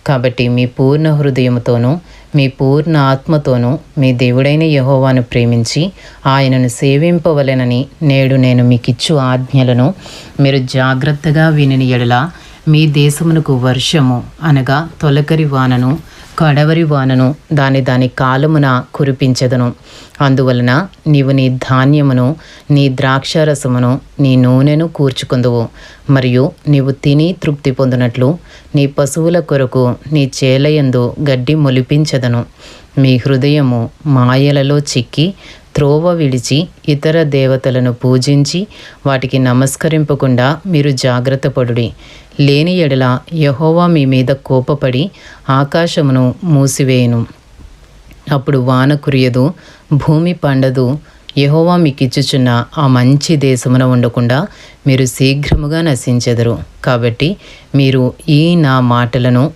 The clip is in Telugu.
కాబట్టి మీ పూర్ణ హృదయముతోనూ మీ పూర్ణ ఆత్మతోనూ మీ దేవుడైన యెహోవాను ప్రేమించి ఆయనను సేవింపవలెనని నేడు నేను మీకిచ్చు ఆజ్ఞలను మీరు జాగ్రత్తగా వినిన యెడల మీ దేశమునకు వర్షము అనగా తొలకరి వానను కడవరి వానను దాని కాలమున కురిపించెదను. అందువలన నీవు నీ ధాన్యమును నీ ద్రాక్షారసమును నీ నూనెను కూర్చుకుందువు. మరియు నీవు తిని తృప్తి పొందినట్లు నీ పశువుల కొరకు నీ చేలయందు గడ్డి మొలిపించెదను. మీ హృదయము మాయలలో చిక్కి త్రోవ విడిచి ఇతర దేవతలను పూజించి వాటికి నమస్కరింపకుండా మీరు జాగ్రత్త పడుడి. లేని ఎడల యెహోవా మీ మీద కోపపడి ఆకాశమును మూసివేయును. అప్పుడు వాన కురియదు, భూమి పండదు. యెహోవా మీకిచ్చుచున్న ఆ మంచి దేశమున ఉండకుండా మీరు శీఘ్రముగా నశించెదరు. కాబట్టి మీరు ఈ నా మాటలను